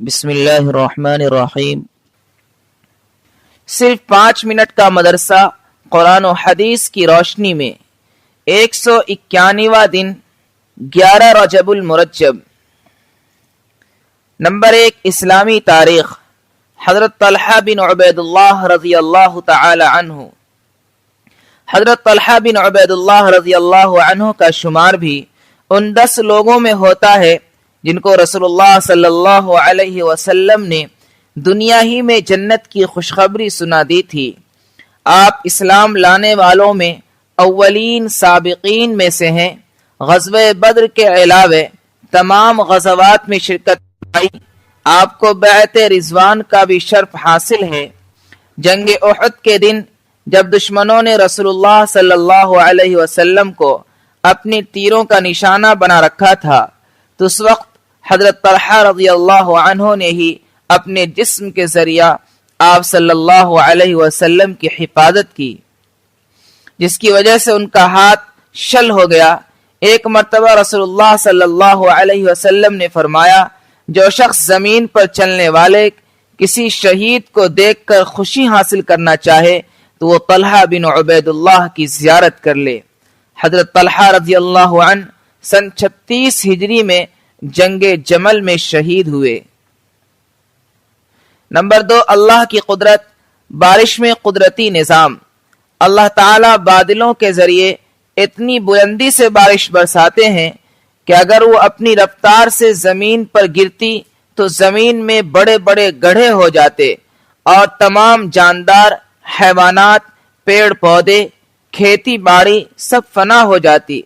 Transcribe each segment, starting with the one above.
بسم اللہ الرحمن الرحیم۔ صرف 5 منٹ کا مدرسہ قرآن و حدیث کی روشنی میں 191واں دن 11 رجب المرجب۔ نمبر 1، اسلامی تاریخ۔ حضرت طلحہ بن عبید اللہ رضی اللہ تعالی عنہ۔ حضرت طلحہ بن عبید اللہ رضی اللہ عنہ کا شمار بھی ان 10 لوگوں میں ہوتا ہے جن کو رسول اللہ صلی اللہ علیہ وسلم نے دنیا ہی میں جنت کی خوشخبری سنا دی تھی۔ آپ اسلام لانے والوں میں اولین سابقین میں سے ہیں۔ غزوہ بدر کے علاوہ تمام غزوات میں شرکت پائی۔ آپ کو بیعت رضوان کا بھی شرف حاصل ہے۔ جنگ احد کے دن جب دشمنوں نے رسول اللہ صلی اللہ علیہ وسلم کو اپنی تیروں کا نشانہ بنا رکھا تھا تو اس وقت حضرت طلحہ رضی اللہ عنہ نے ہی اپنے جسم کے ذریعہ آپ صلی اللہ علیہ وسلم کی حفاظت کی، جس کی وجہ سے ان کا ہاتھ شل ہو گیا۔ ایک مرتبہ رسول اللہ صلی اللہ علیہ وسلم نے فرمایا، جو شخص زمین پر چلنے والے کسی شہید کو دیکھ کر خوشی حاصل کرنا چاہے تو وہ طلحہ بن عبید اللہ کی زیارت کر لے۔ حضرت طلحہ رضی اللہ عنہ سن 36 ہجری میں جنگ جمل میں شہید ہوئے۔ نمبر 2، اللہ کی قدرت، بارش میں قدرتی نظام۔ اللہ تعالی بادلوں کے ذریعے اتنی بلندی سے بارش برساتے ہیں کہ اگر وہ اپنی رفتار سے زمین پر گرتی تو زمین میں بڑے بڑے گڑھے ہو جاتے اور تمام جاندار حیوانات، پیڑ پودے، کھیتی باڑی سب فنا ہو جاتی۔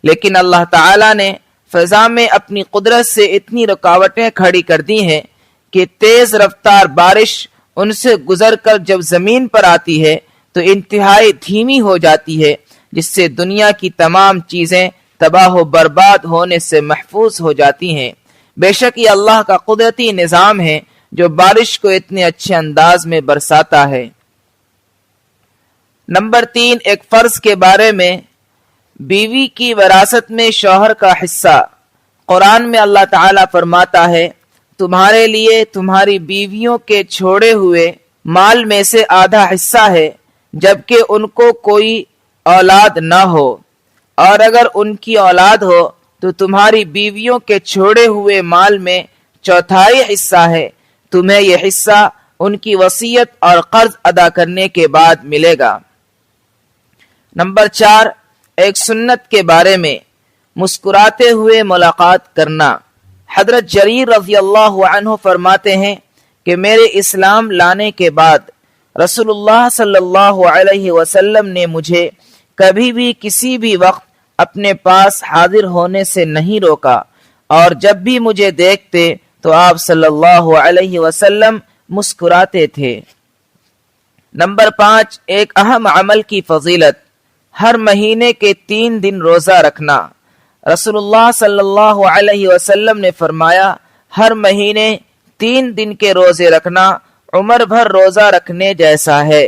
لیکن اللہ تعالی نے فضا میں اپنی قدرت سے اتنی رکاوٹیں کھڑی کر دی ہیں کہ تیز رفتار بارش ان سے گزر کر جب زمین پر آتی ہے تو انتہائی دھیمی ہو جاتی ہے، جس سے دنیا کی تمام چیزیں تباہ و برباد ہونے سے محفوظ ہو جاتی ہیں۔ بے شک یہ اللہ کا قدرتی نظام ہے جو بارش کو اتنے اچھے انداز میں برساتا ہے۔ نمبر 3، ایک فرض کے بارے میں، بیوی کی وراثت میں شوہر کا حصہ۔ قرآن میں اللہ تعالیٰ فرماتا ہے، تمہارے لیے تمہاری بیویوں کے چھوڑے ہوئے مال میں سے آدھا حصہ ہے جبکہ ان کو کوئی اولاد نہ ہو، اور اگر ان کی اولاد ہو تو تمہاری بیویوں کے چھوڑے ہوئے مال میں 1/4 حصہ ہے۔ تمہیں یہ حصہ ان کی وصیت اور قرض ادا کرنے کے بعد ملے گا۔ نمبر 4، ایک سنت کے بارے میں، مسکراتے ہوئے ملاقات کرنا۔ حضرت جریر رضی اللہ عنہ فرماتے ہیں کہ میرے اسلام لانے کے بعد رسول اللہ صلی اللہ علیہ وسلم نے مجھے کبھی بھی کسی بھی وقت اپنے پاس حاضر ہونے سے نہیں روکا، اور جب بھی مجھے دیکھتے تو آپ صلی اللہ علیہ وسلم مسکراتے تھے۔ نمبر 5، ایک اہم عمل کی فضیلت، ہر مہینے کے 3 دن روزہ رکھنا۔ رسول اللہ صلی اللہ علیہ وسلم نے فرمایا، ہر مہینے 3 دن کے روزے رکھنا عمر بھر روزہ رکھنے جیسا ہے۔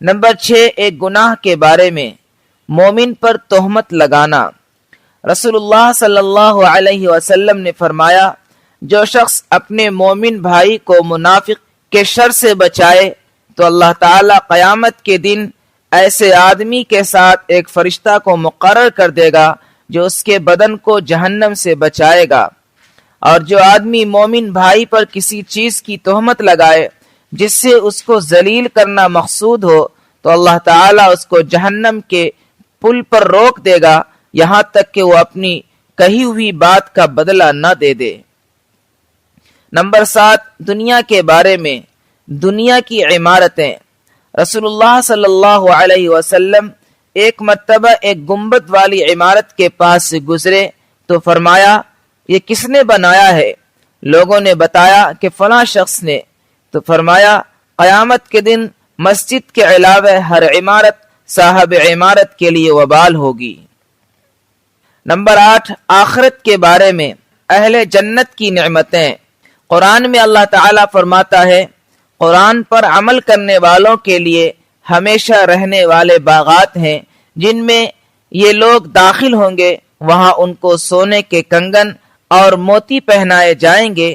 نمبر 6، ایک گناہ کے بارے میں، مومن پر تہمت لگانا۔ رسول اللہ صلی اللہ علیہ وسلم نے فرمایا، جو شخص اپنے مومن بھائی کو منافق کے شر سے بچائے تو اللہ تعالی قیامت کے دن ایسے آدمی کے ساتھ ایک فرشتہ کو مقرر کر دے گا جو اس کے بدن کو جہنم سے بچائے گا۔ اور جو آدمی مومن بھائی پر کسی چیز کی تہمت لگائے جس سے اس کو ذلیل کرنا مقصود ہو تو اللہ تعالیٰ اس کو جہنم کے پل پر روک دے گا یہاں تک کہ وہ اپنی کہی ہوئی بات کا بدلہ نہ دے دے۔ نمبر 7، دنیا کے بارے میں، دنیا کی عمارتیں۔ رسول اللہ صلی اللہ علیہ وسلم ایک مرتبہ ایک گنبد والی عمارت کے پاس سے گزرے تو فرمایا، یہ کس نے بنایا ہے؟ لوگوں نے بتایا کہ فلاں شخص نے۔ تو فرمایا، قیامت کے دن مسجد کے علاوہ ہر عمارت صاحب عمارت کے لیے وبال ہوگی۔ نمبر 8، آخرت کے بارے میں، اہل جنت کی نعمتیں۔ قرآن میں اللہ تعالیٰ فرماتا ہے، قرآن پر عمل کرنے والوں کے لیے ہمیشہ رہنے والے باغات ہیں جن میں یہ لوگ داخل ہوں گے، وہاں ان کو سونے کے کنگن اور موتی پہنائے جائیں گے،